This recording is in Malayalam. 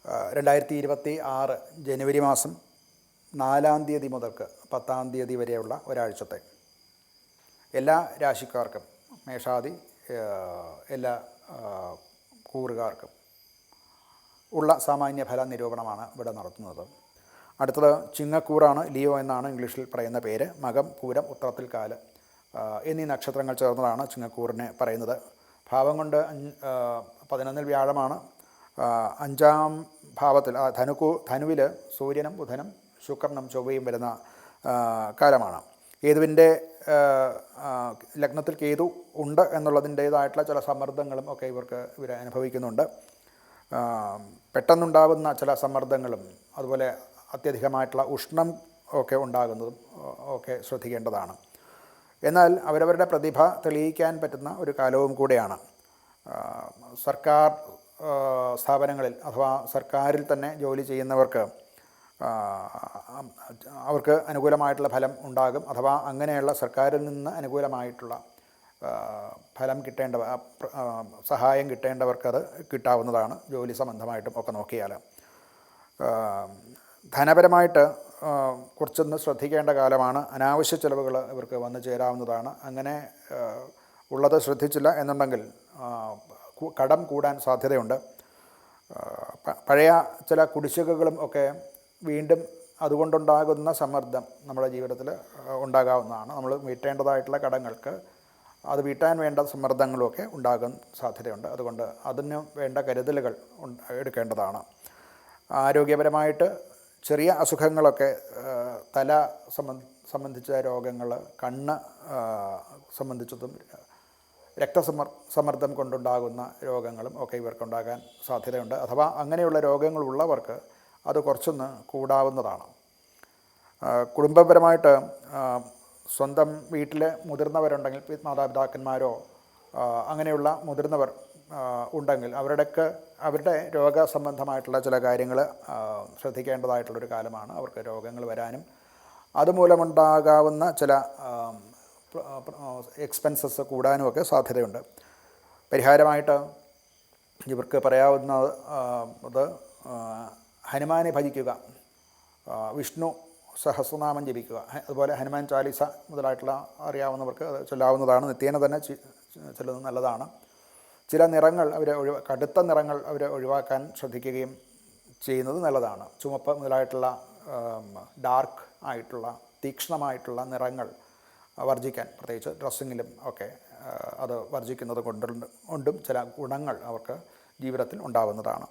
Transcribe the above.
2026 ജനുവരി മാസം 4-ാം തീയതി മുതൽക്ക് 10-ാം തീയതി വരെയുള്ള ഒരാഴ്ചത്തെ എല്ലാ രാശിക്കാർക്കും, മേഷാദി എല്ലാ കൂറുകാർക്കും ഉള്ള സാമാന്യ ഫല നിരൂപണമാണ് ഇവിടെ നടത്തുന്നത്. അടുത്തത് ചിങ്ങക്കൂറാണ്. ലിയോ എന്നാണ് ഇംഗ്ലീഷിൽ പറയുന്ന പേര്. മകം, പൂരം, ഉത്രത്തിൽ കാല് എന്നീ നക്ഷത്രങ്ങൾ ചേർന്നതാണ് ചിങ്ങക്കൂറിനെ പറയുന്നത്. ഭാവം കൊണ്ട് 11-ൽ വ്യാഴമാണ്. 5-ാം ഭാവത്തിൽ ധനുവിൽ സൂര്യനും ബുധനും ശുക്രനും ചൊവ്വയും വരുന്ന കാലമാണ്. കേതുവിൻ്റെ ലഗ്നത്തിൽ കേതു ഉണ്ട് എന്നുള്ളതിൻ്റേതായിട്ടുള്ള ചില സമ്മർദ്ദങ്ങളും ഒക്കെ ഇവർ അനുഭവിക്കുന്നുണ്ട്. പെട്ടെന്നുണ്ടാകുന്ന ചില സമ്മർദ്ദങ്ങളും അതുപോലെ അത്യധികമായിട്ടുള്ള ഉഷ്ണം ഒക്കെ ഉണ്ടാകുന്നതും ഒക്കെ ശ്രദ്ധിക്കേണ്ടതാണ്. എന്നാൽ അവരവരുടെ പ്രതിഭ തെളിയിക്കാൻ പറ്റുന്ന ഒരു കാലവും കൂടെയാണ്. സർക്കാർ സ്ഥാപനങ്ങളിൽ അഥവാ സർക്കാരിൽ തന്നെ ജോലി ചെയ്യുന്നവർക്ക് അവർക്ക് അനുകൂലമായിട്ടുള്ള ഫലം ഉണ്ടാകും. അഥവാ അങ്ങനെയുള്ള സർക്കാരിൽ നിന്ന് അനുകൂലമായിട്ടുള്ള ഫലം സഹായം കിട്ടേണ്ടവർക്കത് കിട്ടാവുന്നതാണ്. ജോലി സംബന്ധമായിട്ടും ഒക്കെ നോക്കിയാൽ ധനപരമായിട്ട് കുറച്ചൊന്ന് ശ്രദ്ധിക്കേണ്ട കാലമാണ്. അനാവശ്യ ചിലവുകൾ ഇവർക്ക് വന്നു ചേരാവുന്നതാണ്. അങ്ങനെ ഉള്ളത് ശ്രദ്ധിച്ചില്ല എന്നുണ്ടെങ്കിൽ കടം കൂടാൻ സാധ്യതയുണ്ട്. പഴയ ചില കുടിശ്ശികകളും ഒക്കെ വീണ്ടും അതുകൊണ്ടുണ്ടാകുന്ന സമ്മർദ്ദം നമ്മുടെ ജീവിതത്തിൽ ഉണ്ടാകാവുന്നതാണ്. നമ്മൾ വീട്ടേണ്ടതായിട്ടുള്ള കടങ്ങൾക്ക് അത് വീട്ടാൻ വേണ്ട സമ്മർദ്ദങ്ങളുമൊക്കെ ഉണ്ടാകാൻ സാധ്യതയുണ്ട്. അതുകൊണ്ട് അതിന് വേണ്ട കരുതലുകൾ എടുക്കേണ്ടതാണ്. ആരോഗ്യപരമായിട്ട് ചെറിയ അസുഖങ്ങളൊക്കെ, തല സംബന്ധിച്ച രോഗങ്ങൾ, കണ്ണ് സംബന്ധിച്ചതും രക്തസമ്മർദ്ദം കൊണ്ടുണ്ടാകുന്ന രോഗങ്ങളും ഒക്കെ ഇവർക്കുണ്ടാകാൻ സാധ്യതയുണ്ട്. അഥവാ അങ്ങനെയുള്ള രോഗങ്ങളുള്ളവർക്ക് അത് കുറച്ചൊന്ന് കൂടാവുന്നതാണ്. കുടുംബപരമായിട്ട് സ്വന്തം വീട്ടിൽ മുതിർന്നവരുണ്ടെങ്കിൽ, മാതാപിതാക്കന്മാരോ അങ്ങനെയുള്ള മുതിർന്നവർ ഉണ്ടെങ്കിൽ അവരുടെ രോഗസംബന്ധമായിട്ടുള്ള ചില കാര്യങ്ങൾ ശ്രദ്ധിക്കേണ്ടതായിട്ടുള്ളൊരു കാലമാണ്. അവർക്ക് രോഗങ്ങൾ വരാനും അതുമൂലമുണ്ടാകാവുന്ന ചില എക്സ്പെൻസസ് കൂടാനുമൊക്കെ സാധ്യതയുണ്ട്. പരിഹാരമായിട്ട് ഇവർക്ക് പറയാവുന്നത് ഹനുമാനെ ഭജിക്കുക, വിഷ്ണു സഹസ്രനാമം ജപിക്കുക, അതുപോലെ ഹനുമാൻ ചാലീസ മുതലായിട്ടുള്ള അറിയാവുന്നവർക്ക് അത് ചൊല്ലാവുന്നതാണ്. നിത്യേന തന്നെ ചൊല്ലുന്നത് നല്ലതാണ്. ചില നിറങ്ങൾ കടുത്ത നിറങ്ങൾ അവർ ഒഴിവാക്കാൻ ശ്രദ്ധിക്കുകയും ചെയ്യുന്നത് നല്ലതാണ്. ചുമപ്പ് മുതലായിട്ടുള്ള ഡാർക്ക് ആയിട്ടുള്ള തീക്ഷ്ണമായിട്ടുള്ള നിറങ്ങൾ വർജിക്കാൻ, പ്രത്യേകിച്ച് ഡ്രസ്സിങ്ങിലും ഒക്കെ അത് വർജിക്കുന്നത് കൊണ്ടും ചില ഗുണങ്ങൾ അവർക്ക് ജീവിതത്തിൽ ഉണ്ടാവുന്നതാണ്.